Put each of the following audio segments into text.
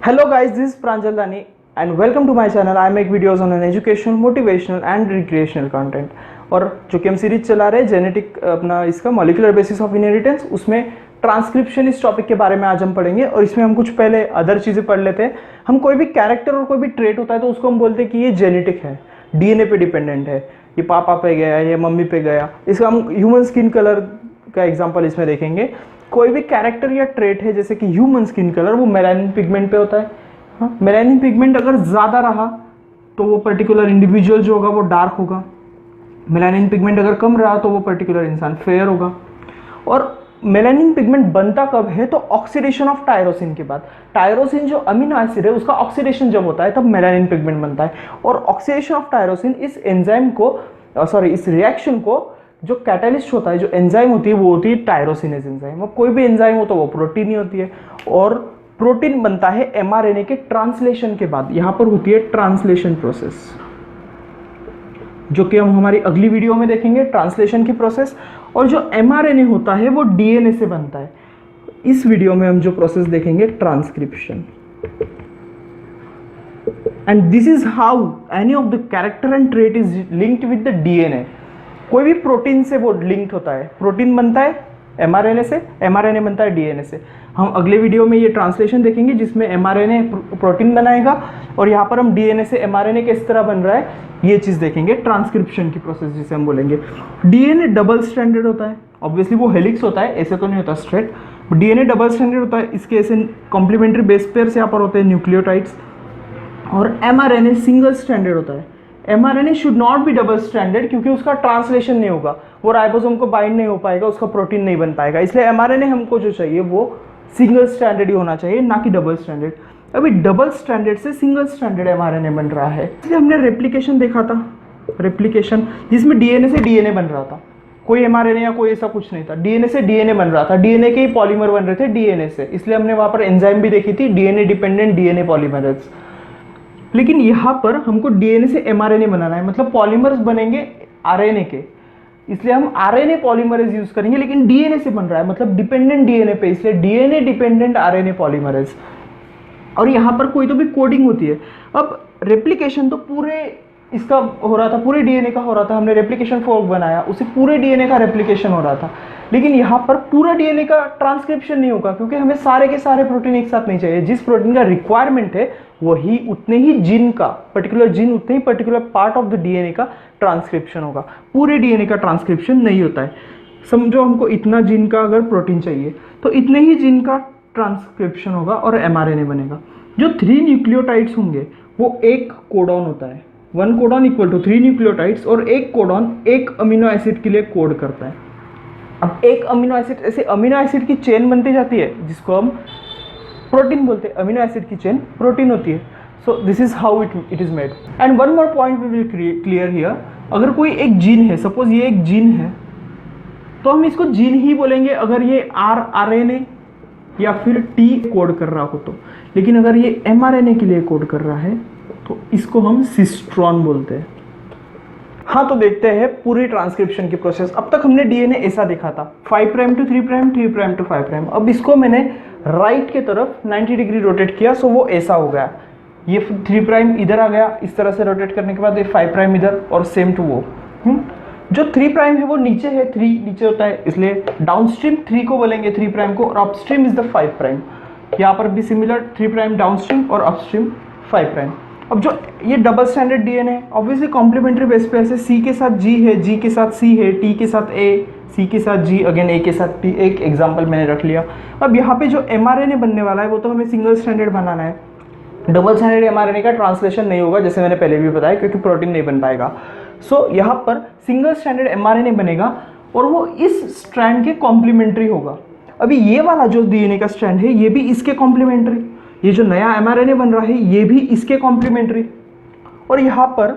Hello guys, this is Pranjal Dani and welcome to my channel. I make videos on an educational, motivational and recreational content. और जो कि हम series चला रहे हैं genetic अपना इसका मॉलिक्यूलर बेसिस ऑफ इनहेरिटेंस, उसमें ट्रांसक्रिप्शन इस टॉपिक के बारे में आज हम पढ़ेंगे। और इसमें हम कुछ पहले अदर चीज़ें पढ़ लेते हैं। हम कोई भी कैरेक्टर और कोई भी ट्रेट होता है तो उसको हम बोलते हैं कि ये जेनेटिक है, डीएनए पे डिपेंडेंट है, ये पापा पे गया है, ये मम्मी पे गया। इसका हम ह्यूमन स्किन कलर का एग्जाम्पल इसमें देखेंगे। कोई भी कैरेक्टर या ट्रेट है जैसे कि ह्यूमन स्किन कलर, वो मेलानिन पिगमेंट पे होता है। हाँ, मेलानिन पिगमेंट अगर ज़्यादा रहा तो वो पर्टिकुलर इंडिविजुअल जो होगा वो डार्क होगा। मेलानिन पिगमेंट अगर कम रहा तो वो पर्टिकुलर इंसान फेयर होगा। और मेलानिन पिगमेंट बनता कब है? तो ऑक्सीडेशन ऑफ टायरोसिन के बाद। टायरोसिन जो अमीनो एसिड है उसका ऑक्सीडेशन जब होता है तब मेलानिन पिगमेंट बनता है। और ऑक्सीडेशन ऑफ टायरोसिन इस एंजाइम को इस रिएक्शन को जो कैटालिस्ट होता है, जो एंजाइम होती है, वो होती है टायरोसिनेज एंजाइम। अब कोई भी एंजाइम हो तो वो प्रोटीन ही होती है। और प्रोटीन बनता है एमआरएनए के ट्रांसलेशन के बाद। यहाँ पर होती है ट्रांसलेशन प्रोसेस, जो कि हम हमारी अगली वीडियो में देखेंगे, ट्रांसलेशन की प्रोसेस। और जो एमआरएनए होता है वो डीएनए से बनता है। इस वीडियो में हम जो प्रोसेस देखेंगे, transcription. And this is how any of the character and trait is linked with the DNA. कोई भी प्रोटीन से वो लिंक्ड होता है। प्रोटीन बनता है एमआरएनए से, एमआरएनए बनता है डीएनए से। हम अगले वीडियो में ये ट्रांसलेशन देखेंगे जिसमें एमआरएनए प्रोटीन बनाएगा और यहाँ पर हम डीएनए से एमआरएनए किस तरह बन रहा है ये चीज़ देखेंगे। ट्रांसक्रिप्शन की प्रोसेस जिसे हम बोलेंगे। डीएनए डबल स्ट्रैंडेड होता है। ऑब्वियसली वो हेलिक्स होता है, ऐसे तो नहीं होता स्ट्रेट। डीएनए डबल स्ट्रैंडेड होता है। इसके ऐसे कॉम्प्लीमेंट्री बेस पेयर्स यहाँ पर होते हैं, न्यूक्लियोटाइड्स। और एमआरएनए सिंगल स्ट्रैंडेड होता है। MRNA should not be double stranded क्योंकि उसका ट्रांसलेशन नहीं होगा, वो राइबोसोम को बाइंड नहीं हो पाएगा, उसका प्रोटीन नहीं बन पाएगा। इसलिए एमआरएनए हमको जो चाहिए वो सिंगल स्ट्रैंडेड ही होना चाहिए, ना कि डबल स्ट्रैंडेड। अभी डबल स्ट्रैंडेड से सिंगल स्ट्रैंडेड एमआरएनए बन रहा है। इसलिए हमने रेप्लिकेशन देखा था, रेप्लिकेशन जिसमें डीएनए से डीएनए बन रहा था। कोई एमआरएनए या कोई ऐसा कुछ नहीं था, डीएनए से डीएनए बन रहा था। डीएनए के ही पॉलीमर बन रहे थे डीएनए से, इसलिए हमने वहां पर एंजाइम भी देखी थी, डीएनए डिपेंडेंट डीएनए पॉलीमरेज। लेकिन यहाँ पर हमको डीएनए से एमआरएनए बनाना है, मतलब पॉलीमर्स बनेंगे आरएनए के, इसलिए हम आरएनए पॉलीमरेज यूज करेंगे। लेकिन डीएनए से बन रहा है, मतलब डिपेंडेंट डीएनए पे, इसलिए डीएनए डिपेंडेंट आरएनए पॉलीमरेज। और यहाँ पर कोई तो भी कोडिंग होती है। अब रेप्लिकेशन तो पूरे इसका हो रहा था, पूरे डीएनए का हो रहा था। हमने रेप्लिकेशन फोर्क बनाया, उसे पूरे डीएनए का रेप्लिकेशन हो रहा था। लेकिन यहाँ पर पूरा डीएनए का ट्रांसक्रिप्शन नहीं होगा क्योंकि हमें सारे के सारे प्रोटीन एक साथ नहीं चाहिए। जिस प्रोटीन का रिक्वायरमेंट है वही उतने ही जीन का, पर्टिकुलर जीन उतने ही particular part of the DNA का ट्रांसक्रिप्शन होगा। पूरे डीएनए का ट्रांसक्रिप्शन नहीं होता है। समझो हमको इतना जीन का अगर प्रोटीन चाहिए तो इतने ही जीन का ट्रांसक्रिप्शन होगा और एमआरएनए बनेगा। जो 3 न्यूक्लियोटाइड्स होंगे वो एक कोडॉन होता है, 1 कोडॉन इक्वल टू 3 न्यूक्लियोटाइड्स। और एक कोडॉन एक अमीनो एसिड के लिए कोड करता है। अब एक अमीनो एसिड, ऐसे अमीनो एसिड की चेन बनती जाती है जिसको हम प्रोटीन बोलते हैं। अमीनो एसिड की चेन प्रोटीन होती है। So this is how it is made. And one more point we will clear here. अगर कोई एक जीन है, सपोज ये एक जीन है, तो हम इसको जीन ही बोलेंगे अगर ये आरएनए या फिर टी कोड कर रहा हो तो। लेकिन अगर ये एमआरएनए के लिए कोड कर रहा है तो इसको हम सिस्ट्रॉन बोलते हैं। हाँ, तो देखते हैं पूरी ट्रांसक्रिप्शन की प्रोसेस। अब तक हमने डीएनए ऐसा देखा था, 5 prime to 3 prime, 3 prime to 5 prime. अब इसको मैंने राइट के तरफ 90 डिग्री रोटेट किया, सो वो ऐसा हो गया। ये 3 प्राइम इधर आ गया, इस तरह से रोटेट करने के बाद ये 5 प्राइम इधर, और सेम टू वो। जो 3 प्राइम है वो नीचे है, 3 नीचे होता है, इसलिए डाउनस्ट्रीम 3 को बोलेंगे 3 प्राइम को, और अपस्ट्रीम इज द 5 प्राइम। यहाँ पर भी सिमिलर, 3 प्राइम डाउनस्ट्रीम और अपस्ट्रीम 5 प्राइम। अब जो ये डबल स्टैंडर्ड डीएनए है, ऑब्वियसली कॉम्प्लीमेंट्री बेस पे ऐसे सी के साथ जी है, जी के साथ सी है, टी के साथ ए, सी के साथ जी, अगेन ए के साथ टी। एक एग्जांपल मैंने रख लिया। अब यहाँ पे जो एमआरएनए बनने वाला है वो तो हमें सिंगल स्टैंडर्ड बनाना है। डबल स्टैंडर्ड एमआरएनए का ट्रांसलेशन नहीं होगा, जैसे मैंने पहले भी बताया, क्योंकि प्रोटीन नहीं बन पाएगा। सो यहाँ पर सिंगल स्टैंडर्ड एमआरएनए बनेगा और वो इस स्ट्रैंड के कॉम्प्लीमेंट्री होगा। अभी ये वाला जो डीएनए का स्ट्रैंड है ये भी इसके कॉम्प्लीमेंट्री, ये जो नया एमआरएनए बन रहा है ये भी इसके कॉम्प्लीमेंट्री। और यहाँ पर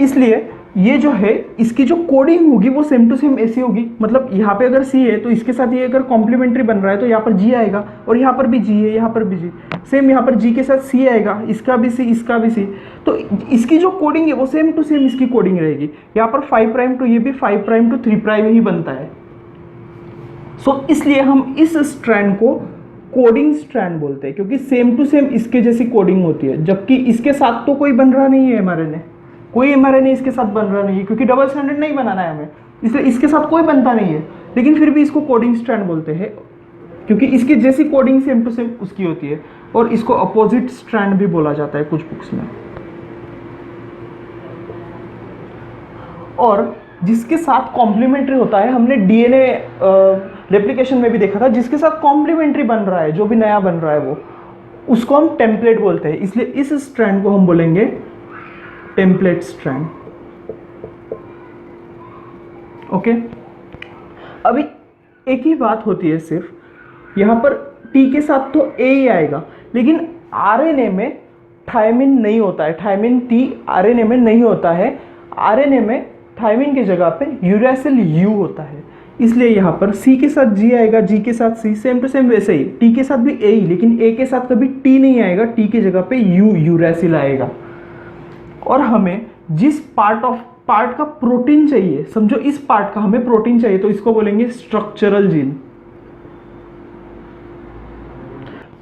इसलिए ये जो है इसकी जो कोडिंग होगी वो सेम टू सेम ऐसी होगी। मतलब यहाँ पे अगर सी है तो इसके साथ ये अगर कॉम्प्लीमेंट्री बन रहा है तो यहाँ पर जी आएगा, और यहाँ पर भी जी है, यहाँ पर भी जी, सेम यहाँ पर जी के साथ सी आएगा, इसका भी सी, इसका भी सी। तो इसकी जो कोडिंग है वो सेम टू सेम इसकी कोडिंग रहेगी। यहाँ पर 5 प्राइम टू ये भी 5 प्राइम टू 3 प्राइम ही बनता है। सो इसलिए हम इस स्ट्रैंड को कोडिंग स्ट्रैंड बोलते हैं, क्योंकि सेम टू सेम इसके जैसी कोडिंग होती है, जबकि इसके साथ तो कोई बन रहा नहीं है एमआरएनए, कोई एमआरएनए इसके साथ बन रहा नहीं है, क्योंकि डबल स्टैंडर्ड नहीं बनाना है हमें, इसलिए इसके साथ कोई बनता नहीं है, लेकिन फिर भी इसको कोडिंग स्ट्रैंड बोलते हैं, क्योंकि इसकी जैसी कोडिंग सेम टू सेम उसकी होती है, और इसको अपोजिट स्ट्रैंड भी बोला जाता है कुछ बुक्स में। और जिसके साथ कॉम्प्लीमेंट्री होता है, हमने डीएनए रेप्लिकेशन में भी देखा था, जिसके साथ कॉम्प्लीमेंट्री बन रहा है, जो भी नया बन रहा है वो, उसको हम टेम्पलेट बोलते हैं, इसलिए इस स्ट्रैंड को हम बोलेंगे टेम्पलेट स्ट्रैंड। ओके, अभी एक ही बात होती है, सिर्फ यहाँ पर टी के साथ तो ए ही आएगा, लेकिन आरएनए में थायमिन नहीं होता है, थायमिन टी आरएनए में नहीं होता है, आरएनए में थायमिन की जगह पे यूरासिल यू होता है, इसलिए यहाँ पर सी के साथ जी आएगा, जी के साथ सी, सेम टू सेम वैसे ही टी के साथ भी ए ही, लेकिन ए के साथ कभी टी नहीं आएगा, टी की जगह पे यू यूरासिल आएगा। और हमें जिस पार्ट का प्रोटीन चाहिए, समझो इस पार्ट का हमें प्रोटीन चाहिए, तो इसको बोलेंगे स्ट्रक्चरल जीन।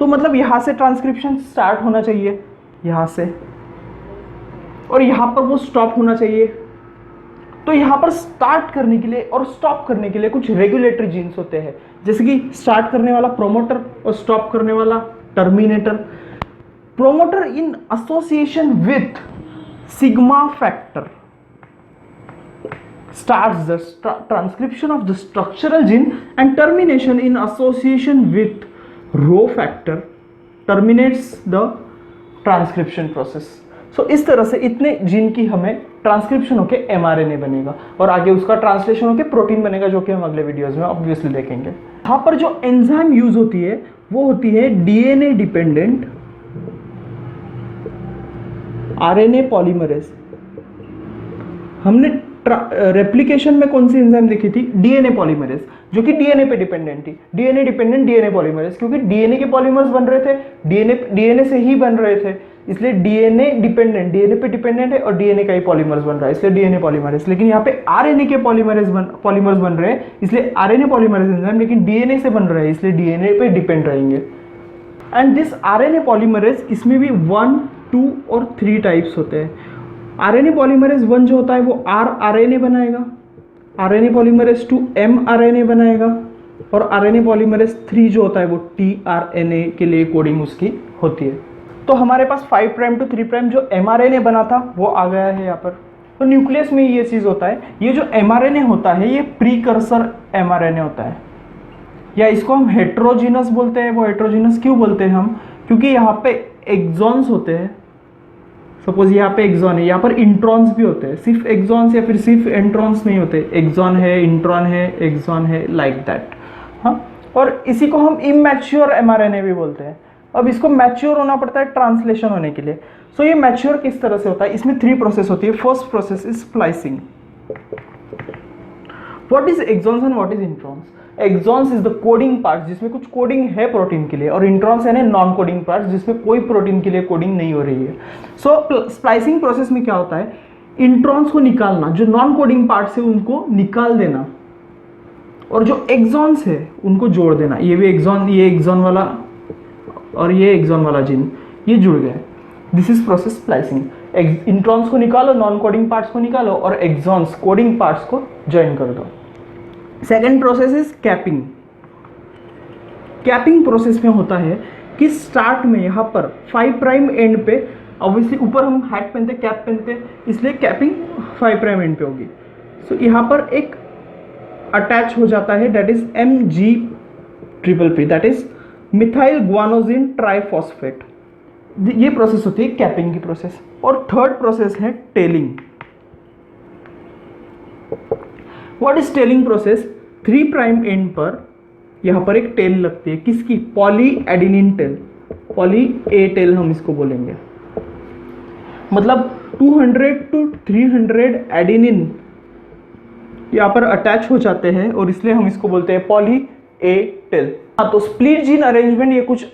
तो मतलब यहां से ट्रांसक्रिप्शन स्टार्ट होना चाहिए, यहां से, और यहां पर वो स्टॉप होना चाहिए। तो यहां पर स्टार्ट करने के लिए और स्टॉप करने के लिए कुछ रेगुलेटरी जीन्स होते हैं, जैसे कि स्टार्ट करने वाला प्रोमोटर और स्टॉप करने वाला terminator. Promoter in association with sigma factor starts the transcription of the structural gene, and termination in association with rho factor terminates the transcription process. So इस तरह से इतने जीन की हमें ट्रांसक्रिप्शन होके एमआरएनए बनेगा, और आगे उसका ट्रांसलेशन होके प्रोटीन बनेगा, जो कि हम अगले वीडियोस में ऑब्वियसली देखेंगे। यहाँ पर जो एंजाइम यूज होती है वो होती है डीएनए डिपेंडेंट आरएनए पॉलीमरेज। हमने रेप्लिकेशन में कौन सी एंजाइम देखी थी? डीएनए पॉलीमरेज, जो कि डीएनए पे डिपेंडेंट थी, डीएनए डिपेंडेंट डीएनए पॉलीमरेज, क्योंकि डीएनए के पॉलीमर्स बन रहे थे, डीएनए से ही बन रहे थे, इसलिए डीएनए डिपेंडेंट, डीएनए पे डिपेंडेंट है और डीएनए का ही पॉलीमर्स बन रहा है, इसलिए डीएनए पॉलीमरेज। लेकिन यहाँ पे आरएनए के पॉलीमर्स बन रहे हैं, इसलिए आरएनए पॉलीमरेज एंजाइम, लेकिन डीएनए से बन रहे हैं, इसलिए डीएनए पे डिपेंड रहेंगे। एंड दिस आरएनए पॉलीमरेज, इसमें भी 1, 2 और 3 टाइप्स होते हैं। आरएनए पॉलीमरेज 1 जो होता है वो आरएनए बनाएगा, आरएनए पॉलीमरेज 2 mRNA बनाएगा, और आरएनए पॉलीमरेज 3 जो होता है वो tRNA के लिए कोडिंग उसकी होती है। तो हमारे पास 5 प्राइम टू 3 प्राइम जो mRNA बना था वो आ गया है यहाँ पर। तो न्यूक्लियस में ये चीज़ होता है, ये जो mRNA होता है ये प्रीकर्सर mRNA होता है, या इसको हम हेट्रोजीनस बोलते हैं। वो हेट्रोजीनस क्यों बोलते हैं हम? क्योंकि यहाँ पे एक्सॉन्स होते हैं। सपोज यहाँ पे एक्सॉन है, यहाँ पर इंट्रॉन्स भी होते हैं, सिर्फ एक्सॉन्स या फिर सिर्फ इंट्रॉन्स नहीं होते, एक्सॉन है, इंट्रॉन है, एक्सॉन है, लाइक दैट। हाँ, और इसी को हम इमैच्योर एमआरएनए भी बोलते हैं। अब इसको मैच्योर होना पड़ता है ट्रांसलेशन होने के लिए। सो ये मैच्योर किस तरह से होता है? इसमें 3 प्रोसेस होती है। First process is splicing. What is exons and what is introns? Exons is the coding part जिसमें कुछ कोडिंग है प्रोटीन के लिए, और इंट्रॉन्स है नॉन कोडिंग पार्ट जिसमें कोई प्रोटीन के लिए कोडिंग नहीं हो रही है। सो स्प्लाइसिंग प्रोसेस में क्या होता है? इंट्रॉन्स को निकालना, जो नॉन कोडिंग पार्ट्स है उनको निकाल देना, और जो एक्सॉन्स है उनको जोड़ देना। ये भी एक्सॉन, ये एक्सॉन वाला और ये एक्सॉन वाला जीन ये जुड़ गए। This is process splicing. Introns को निकालो, नॉन कोडिंग पार्ट्स को निकालो, और एक्सॉन्स कोडिंग पार्ट्स को ज्वाइन कर दो। Second process is capping. Capping process में होता है कि स्टार्ट में यहाँ पर 5 प्राइम एंड पे, ऑब्वियसली ऊपर हम हैट पहनते, कैप पहनते, इसलिए कैपिंग 5 प्राइम एंड पे होगी। सो यहाँ पर एक अटैच हो जाता है, that is MG3PP, that is methyl guanosine triphosphate. ये प्रोसेस होती है कैपिंग की प्रोसेस। और थर्ड प्रोसेस है tailing. What is tailing process? 3 prime end पर यहाँ पर एक टेल लगती है, किसकी? Poly adenine tail, poly A tail हम इसको बोलेंगे। मतलब 200 to 300 एडिनिन यहाँ पर अटैच हो जाते हैं, और इसलिए हम इसको बोलते हैं पॉली ए टेल। हाँ, तो स्प्लिट जीन अरेंजमेंट ये कुछ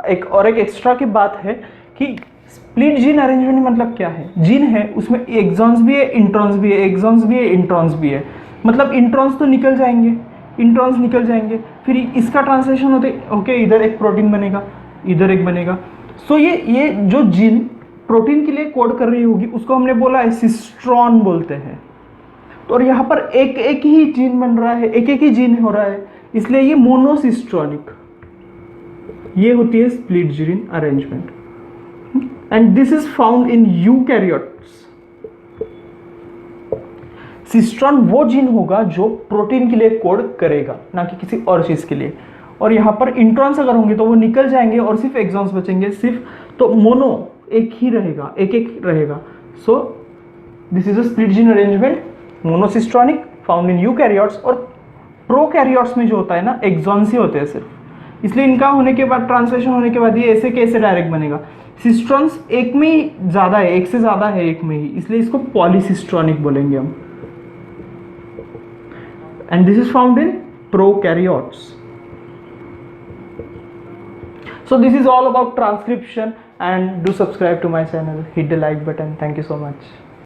एक एक्स्ट्रा की बात है कि स्प्लिट जीन अरेंजमेंट मतलब क्या है? जीन है उसमें एक्सॉन्स भी है, इंट्रॉन्स भी है, एक्सॉन्स भी है, इंट्रॉन्स भी है। मतलब इंट्रॉन्स तो निकल जाएंगे, इंट्रॉन्स निकल जाएंगे, फिर इसका ट्रांसलेशन होते ओके इधर एक प्रोटीन बनेगा, इधर एक बनेगा। सो ये जो जीन प्रोटीन के लिए कोड कर रही होगी उसको हमने बोला है सिस्ट्रॉन बोलते हैं। तो और यहाँ पर एक एक ही जीन बन रहा है, एक एक ही जीन हो रहा है, इसलिए ये मोनोसिस्ट्रॉनिक। ये होती है split gene arrangement, and this is found in eukaryotes. Cistron वो जीन होगा जो प्रोटीन के लिए कोड करेगा, ना कि किसी और चीज के लिए। और यहाँ पर इंट्रॉन्स अगर होंगे तो वो निकल जाएंगे और सिर्फ एक्सॉन्स बचेंगे, सिर्फ तो मोनो एक ही रहेगा, एक एक रहेगा। सो this is a split gene arrangement, monocistronic, found in eukaryotes. और प्रोकैरियोट्स में जो होता है ना एक्सॉन्स ही होते हैं सिर्फ, इसलिए इनका होने के बाद ट्रांसलेशन होने के बाद ये ऐसे कैसे डायरेक्ट बनेगा। सिस्ट्रॉन्स एक में ही ज़्यादा है, एक से ज़्यादा है एक में ही, इसलिए इसको पॉलीसिस्ट्रॉनिक बोलेंगे हम। And this is found in prokaryotes. So this is all about transcription, and do subscribe to my channel, hit the like button. Thank you so much.